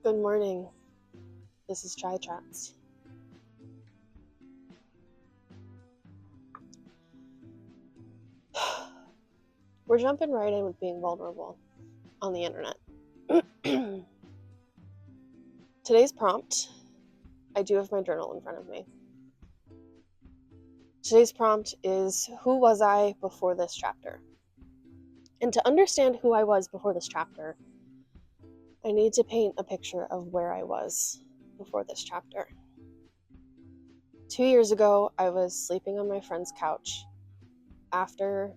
Good morning. This is Chai Chats. We're jumping right in with being vulnerable on the internet. Today's prompt, I do have my journal in front of me. Today's prompt is, who was I before this chapter? And to understand who I was before this chapter, I need to paint a picture of where I was before this chapter. 2 years ago, I was sleeping on my friend's couch after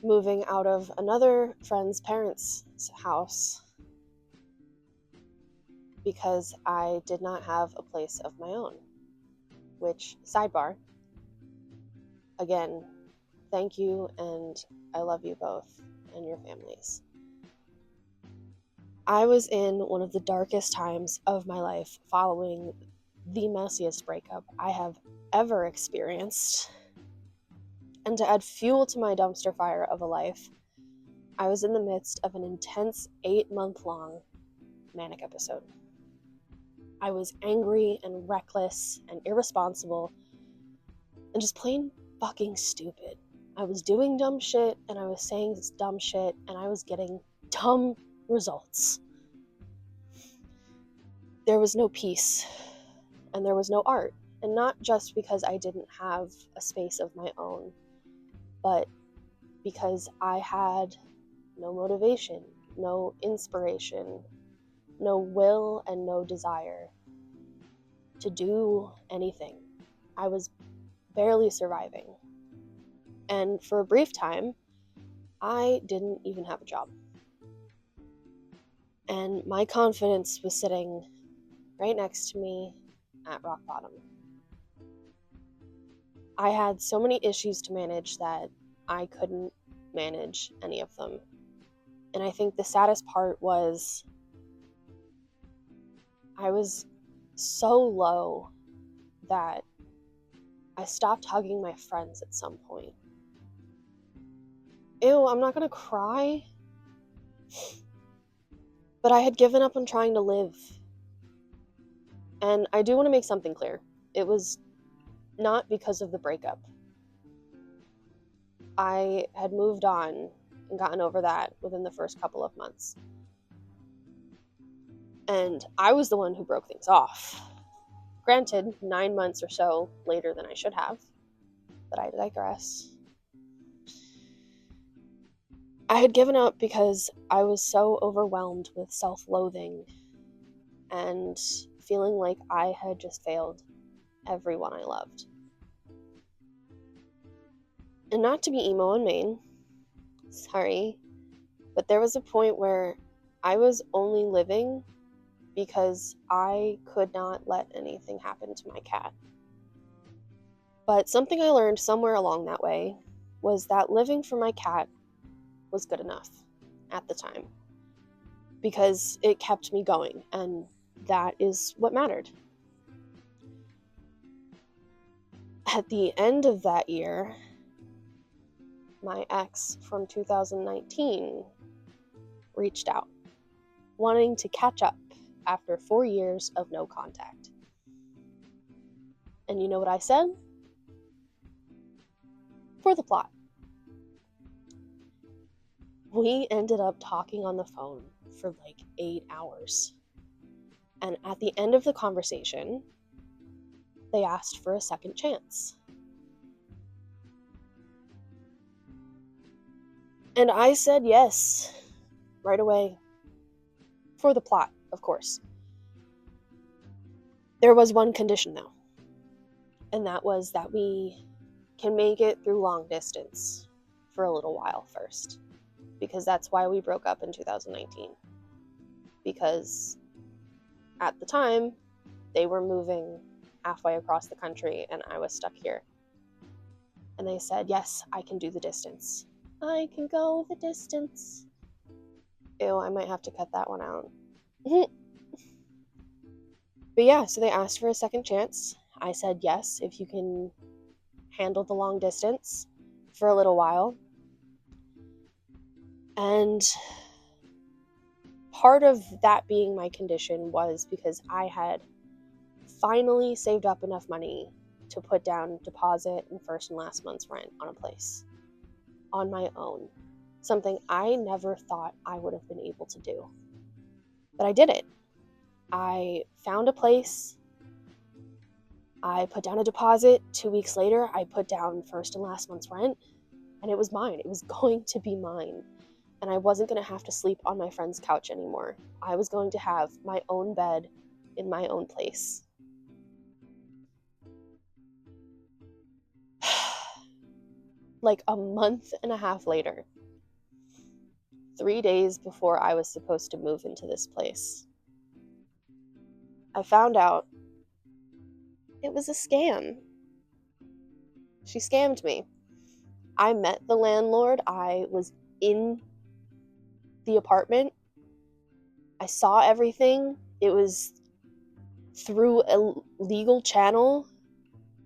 moving out of another friend's parents' house because I did not have a place of my own. Which, sidebar, again, thank you and I love you both and your families. I was in one of the darkest times of my life following the messiest breakup I have ever experienced. And to add fuel to my dumpster fire of a life, I was in the midst of an intense 8-month-long manic episode. I was angry and reckless and irresponsible and just plain fucking stupid. I was doing dumb shit and I was saying dumb shit and I was getting dumb results. There was no peace and there was no art. And not just because I didn't have a space of my own, but because I had no motivation, no inspiration, no will, and no desire to do anything. I was barely surviving. And for a brief time, I didn't even have a job. And my confidence was sitting right next to me at rock bottom. I had so many issues to manage that I couldn't manage any of them. And I think the saddest part was I was so low that I stopped hugging my friends at some point. Ew, I'm not gonna cry. But I had given up on trying to live. And I do want to make something clear. It was not because of the breakup. I had moved on and gotten over that within the first couple of months. And I was the one who broke things off. Granted, 9 months or so later than I should have, but I digress. I had given up because I was so overwhelmed with self-loathing and feeling like I had just failed everyone I loved. And not to be emo and mean, sorry, but there was a point where I was only living because I could not let anything happen to my cat. But something I learned somewhere along that way was that living for my cat was good enough at the time because it kept me going, and that is what mattered. At the end of that year, my ex from 2019 reached out, wanting to catch up after 4 years of no contact. And you know what I said? For the plot. We ended up talking on the phone for like 8 hours. And at the end of the conversation, they asked for a second chance. And I said yes, right away. For the plot, of course. There was one condition though, and that was that we can make it through long distance for a little while first, because that's why we broke up in 2019. Because at the time, they were moving halfway across the country and I was stuck here. And they said, yes, I can do the distance. I can go the distance. Ew, I might have to cut that one out. But yeah, so they asked for a second chance. I said yes, if you can handle the long distance for a little while. And part of that being my condition was because I had finally saved up enough money to put down deposit and first and last month's rent on a place on my own. Something I never thought I would have been able to do. But I did it. I found a place. I put down a deposit. 2 weeks later, I put down first and last month's rent, and it was mine. It was going to be mine. And I wasn't going to have to sleep on my friend's couch anymore. I was going to have my own bed in my own place. Like a month and a half later, 3 days before I was supposed to move into this place, I found out it was a scam. She scammed me. I met the landlord. I was in the apartment. I saw everything. It was through a legal channel.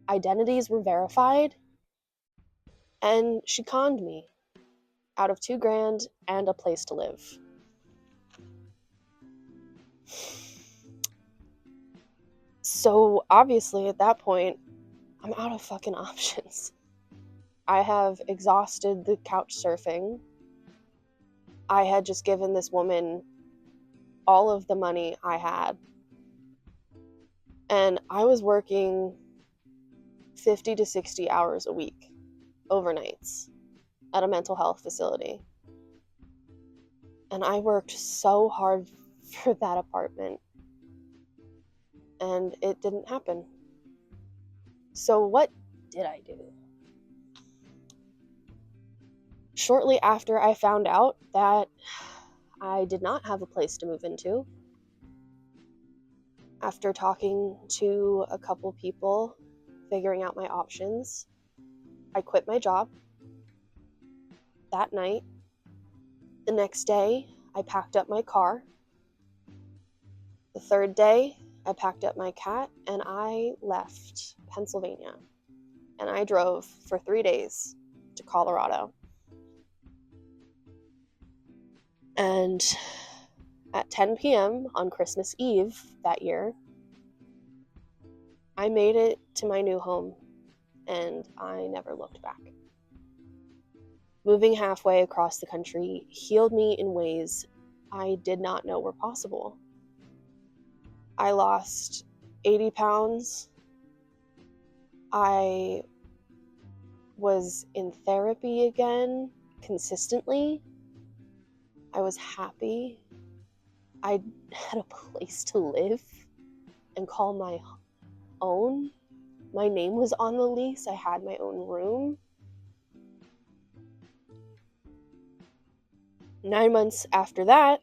Identities were verified. And she conned me out of $2,000 and a place to live. So obviously at that point, I'm out of fucking options. I have exhausted the couch surfing. I had just given this woman all of the money I had. And I was working 50 to 60 hours a week, overnights, at a mental health facility. And I worked so hard for that apartment. And it didn't happen. So what did I do? Shortly after I found out that I did not have a place to move into, after talking to a couple people, figuring out my options, I quit my job that night. The next day, I packed up my car. The third day, I packed up my cat and I left Pennsylvania. And I drove for 3 days to Colorado. And at 10 p.m. on Christmas Eve that year, I made it to my new home, and I never looked back. Moving halfway across the country healed me in ways I did not know were possible. I lost 80 pounds. I was in therapy again consistently. I was happy. I had a place to live and call my own. My name was on the lease. I had my own room. 9 months after that,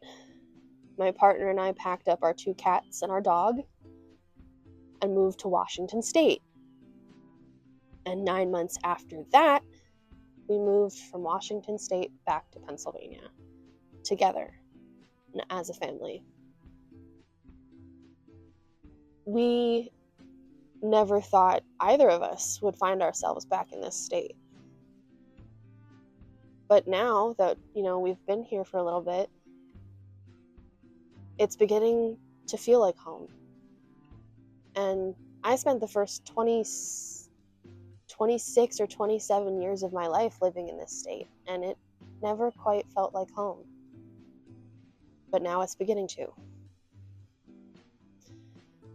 my partner and I packed up our 2 cats and our dog and moved to Washington State. And 9 months after that, we moved from Washington State back to Pennsylvania together and as a family. We never thought either of us would find ourselves back in this state. But now that, we've been here for a little bit, it's beginning to feel like home. And I spent the first 26 or 27 years of my life living in this state, and it never quite felt like home. But now it's beginning to.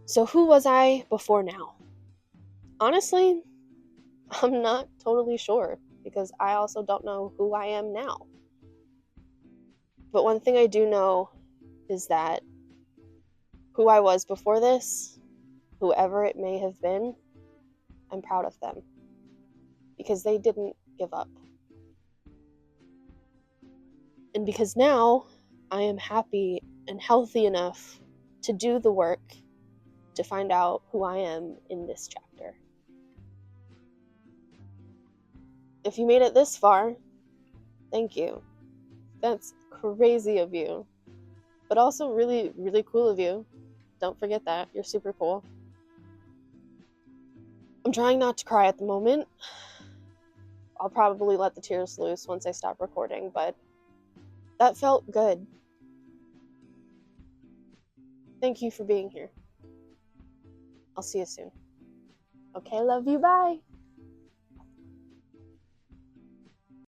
So who was I before now? Honestly, I'm not totally sure, because I also don't know who I am now. But one thing I do know is that who I was before this, whoever it may have been, I'm proud of them, because they didn't give up. And because now I am happy and healthy enough to do the work to find out who I am in this chapter. If you made it this far, thank you. That's crazy of you, but also really, really cool of you. Don't forget that. You're super cool. I'm trying not to cry at the moment. I'll probably let the tears loose once I stop recording, but that felt good. Thank you for being here. I'll see you soon. Okay, love you. Bye.